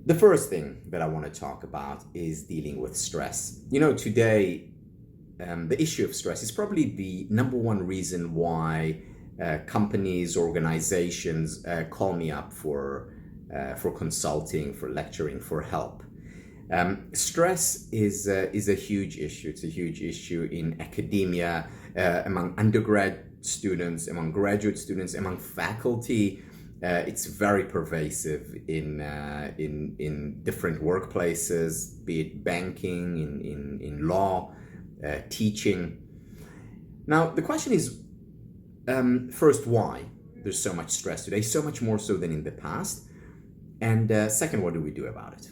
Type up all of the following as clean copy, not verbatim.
The first thing that I want to talk about is dealing with stress. Today, the issue of stress is probably the number one reason why companies, organizations call me up for consulting, for lecturing, for help. Stress is a huge issue. It's a huge issue in academia, among undergrad students, among graduate students, among faculty. It's very pervasive in different workplaces, be it banking, in law, teaching. Now, the question is, first, why there's so much stress today, so much more so than in the past? And second, what do we do about it?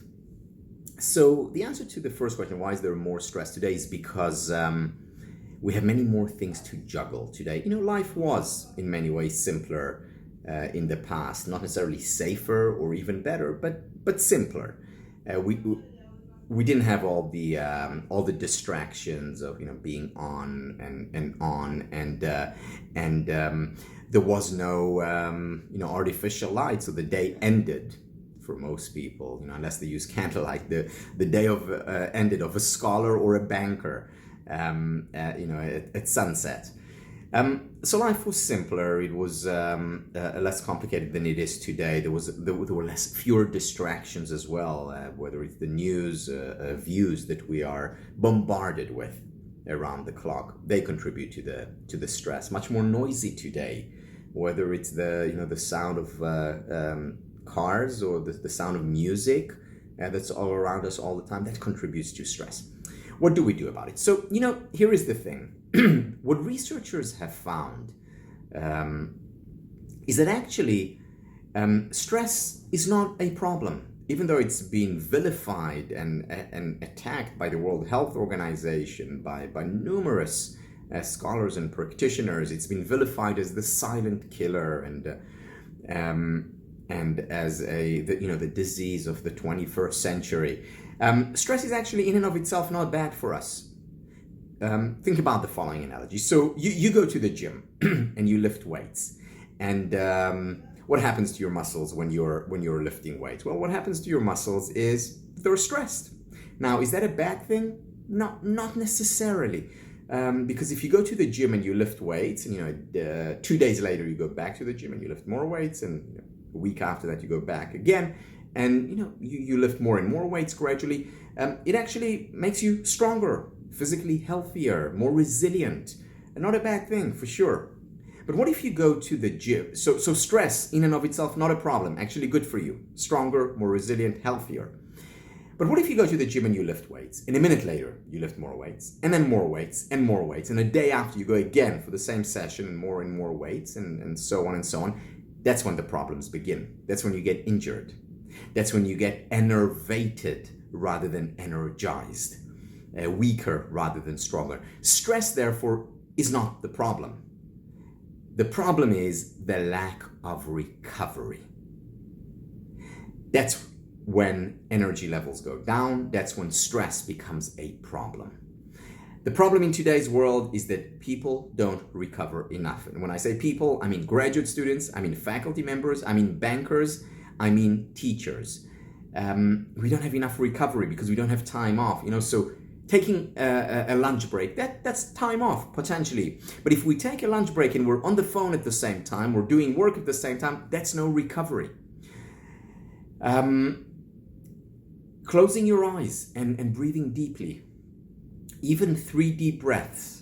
So the answer to the first question, why is there more stress today, is because we have many more things to juggle today. Life was in many ways simpler in the past, not necessarily safer or even better, but simpler. We didn't have all the distractions of being on and on, and there was no artificial light, so the day ended for most people, unless they use candlelight. The day of ended of a scholar or a banker, at sunset. So life was simpler. It was less complicated than it is today. There were fewer distractions as well, whether it's the news, views that we are bombarded with around the clock. They contribute to the stress. Much more noisy today, whether it's the sound of cars or the sound of music that's all around us all the time. That contributes to stress. What do we do about it? So, here is the thing. What researchers have found is that actually stress is not a problem. Even though it's been vilified and attacked by the World Health Organization, by numerous scholars and practitioners, it's been vilified as the silent killer and as the disease of the 21st century. Stress is actually in and of itself not bad for us. Think about the following analogy. So you go to the gym and you lift weights, and what happens to your muscles when you're lifting weights? Well, what happens to your muscles is they're stressed. Now, is that a bad thing? Not necessarily. Because if you go to the gym and you lift weights, and 2 days later you go back to the gym and you lift more weights, and a week after that you go back again, and you lift more and more weights gradually, it actually makes you stronger, physically healthier, more resilient. And not a bad thing, for sure. But what if you go to the gym? So stress in and of itself, not a problem, actually good for you. Stronger, more resilient, healthier. But what if you go to the gym and you lift weights, and a minute later you lift more weights, and then more weights, and more weights, and a day after you go again for the same session and more weights, and so on and so on? That's when the problems begin. That's when you get injured. That's when you get enervated rather than energized, weaker rather than stronger. Stress, therefore, is not the problem. The problem is the lack of recovery. That's when energy levels go down. That's when stress becomes a problem. The problem in today's world is that people don't recover enough. And when I say people, I mean graduate students, I mean faculty members, I mean bankers, I mean teachers. We don't have enough recovery because we don't have time off. So taking a lunch break, that's time off, potentially. But if we take a lunch break and we're on the phone at the same time, we're doing work at the same time, that's no recovery. Closing your eyes and breathing deeply, even 3 deep breaths,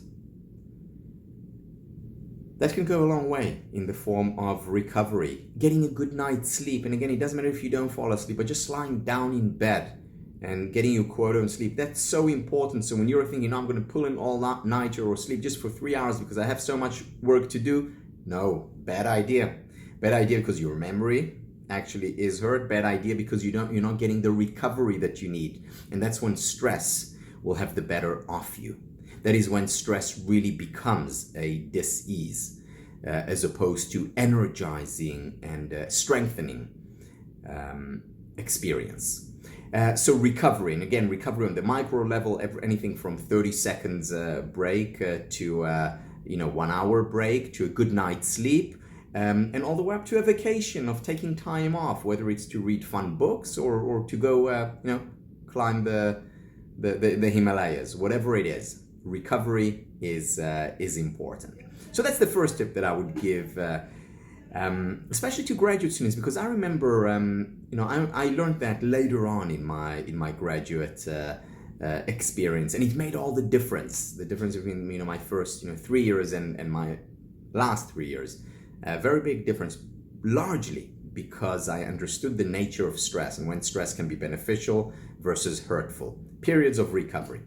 that can go a long way in the form of recovery. Getting a good night's sleep, and again, it doesn't matter if you don't fall asleep, but just lying down in bed and getting your quota on sleep, that's so important. So when you're thinking, I'm going to pull in all-nighter or sleep just for 3 hours because I have so much work to do, no, bad idea. Bad idea because your memory actually is hurt. Bad idea because you're not getting the recovery that you need. And that's when stress will have the better of you. That is when stress really becomes a dis-ease, as opposed to energizing and strengthening experience. So recovery, and again, recovery on the micro level, anything from 30 seconds break to 1 hour break to a good night's sleep. and all the way up to a vacation of taking time off, whether it's to read fun books or to go, climb the Himalayas, whatever it is. Recovery is important. So that's the first tip that I would give, especially to graduate students, because I remember, I learned that later on in my graduate experience, and it made all the difference. The difference between my first 3 years and my last 3 years, a very big difference, largely because I understood the nature of stress and when stress can be beneficial versus hurtful. Periods of recovery.